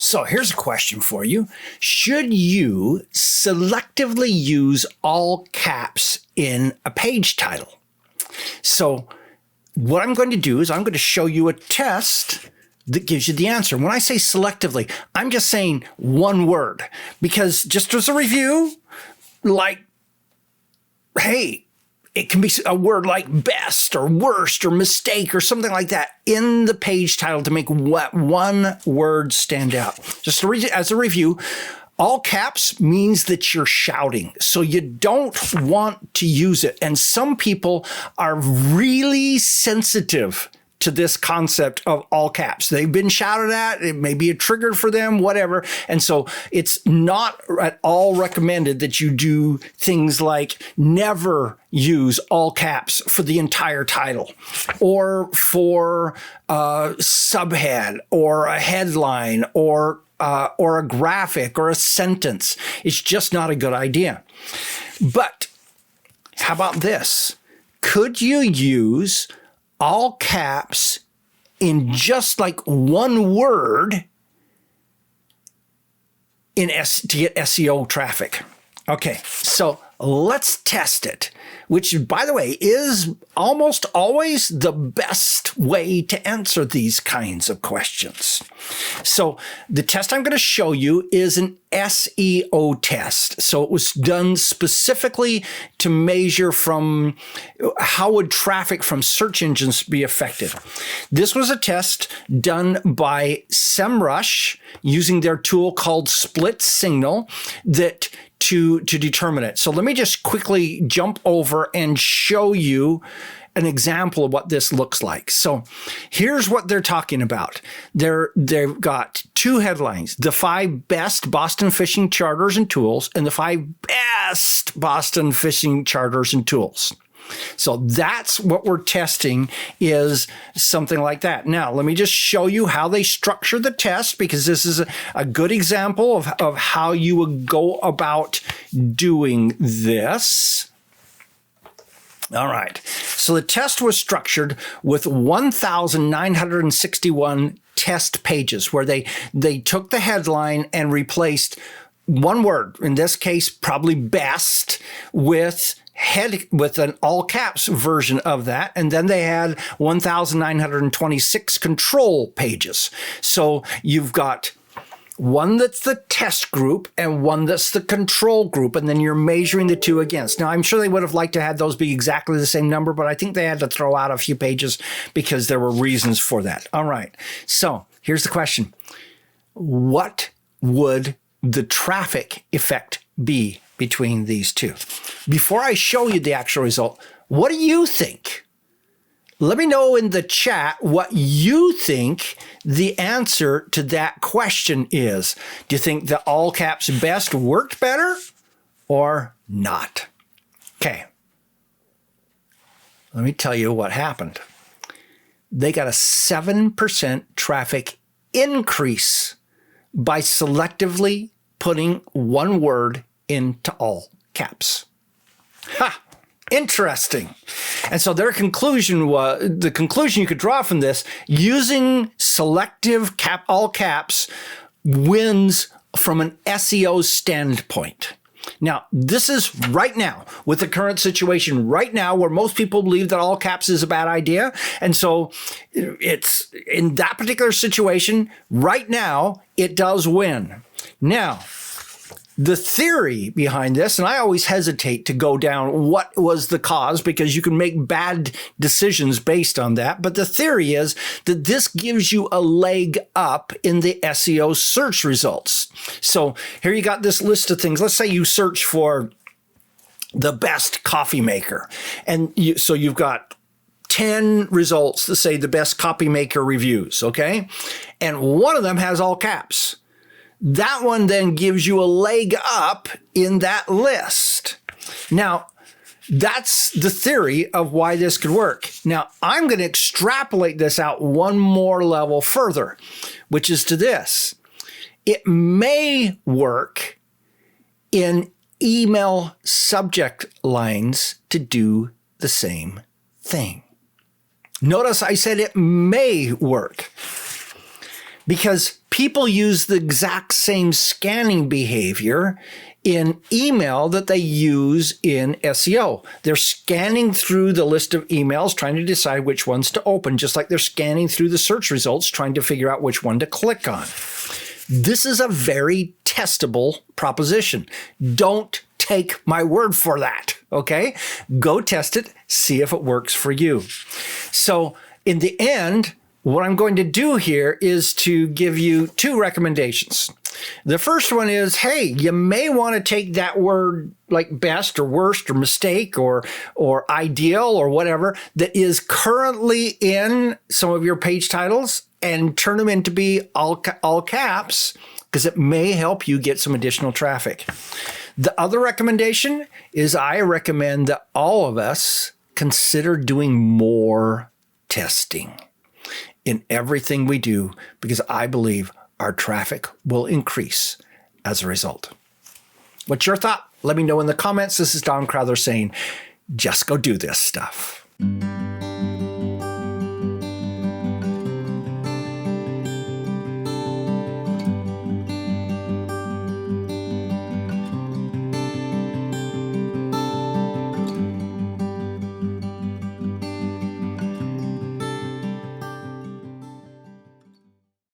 So here's a question for you. Should you selectively use all caps in a page title? So what I'm going to do is I'm going to show you a test that gives you the answer. When I say selectively, I'm just saying one word, because just as a review, like, hey, it can be a word like best or worst or mistake or something like that in the page title to make one word stand out. Just as a review, all caps means that you're shouting, so you don't want to use it. And some people are really sensitive to this concept of all caps. They've been shouted at. It may be a trigger for them, whatever. And so it's not at all recommended that you do things like never use all caps for the entire title or for a subhead or a headline or a graphic or a sentence. It's just not a good idea. But how about this? Could you use all caps in just like one word to get SEO traffic? Okay, so let's test it, which, by the way, is almost always the best way to answer these kinds of questions. So the test I'm going to show you is an SEO test. So it was done specifically to measure from how would traffic from search engines be affected. This was a test done by SEMrush using their tool called Split Signal to determine it. So let me just quickly jump over and show you an example of what this looks like. So here's what they're talking about. They've got two headlines: the 5 best Boston fishing charters and tools, and the 5 best Boston fishing charters and tools. So that's what we're testing, is something like that. Now, let me just show you how they structure the test, because this is a good example of how you would go about doing this. All right. So the test was structured with 1,961 test pages where they took the headline and replaced one word, in this case, probably best, with an all caps version of that. And then they had 1,926 control pages. So you've got one that's the test group and one that's the control group, and then you're measuring the two against. Now, I'm sure they would have liked to have those be exactly the same number, but I think they had to throw out a few pages because there were reasons for that. All right. So here's the question. What would the traffic effect be between these two? Before I show you the actual result, what do you think? Let me know in the chat what you think the answer to that question is. Do you think the all caps best worked better or not? Okay. Let me tell you what happened. They got a 7% traffic increase by selectively putting one word into all caps. Ha! Interesting. And so their conclusion was, the conclusion you could draw from this, using selective all caps wins from an SEO standpoint. Now, this is right now, with the current situation right now, where most people believe that all caps is a bad idea. And so it's in that particular situation right now, it does win. Now, the theory behind this, and I always hesitate to go down what was the cause, because you can make bad decisions based on that. But the theory is that this gives you a leg up in the SEO search results. So here you got this list of things. Let's say you search for the best coffee maker. And so you've got 10 results that say the best coffee maker reviews, okay? And one of them has all caps. That one then gives you a leg up in that list. Now, that's the theory of why this could work. Now, I'm going to extrapolate this out one more level further, which is to this. It may work in email subject lines to do the same thing. Notice I said it may work. because people use the exact same scanning behavior in email that they use in SEO. They're scanning through the list of emails, trying to decide which ones to open, just like they're scanning through the search results, trying to figure out which one to click on. This is a very testable proposition. Don't take my word for that, okay? Go test it, see if it works for you. So in the end, what I'm going to do here is to give you two recommendations. The first one is, hey, you may want to take that word like best or worst or mistake or ideal or whatever that is currently in some of your page titles and turn them into be all caps, because it may help you get some additional traffic. The other recommendation is I recommend that all of us consider doing more testing in everything we do, because I believe our traffic will increase as a result. What's your thought? Let me know in the comments. This is Don Crowther saying, just go do this stuff.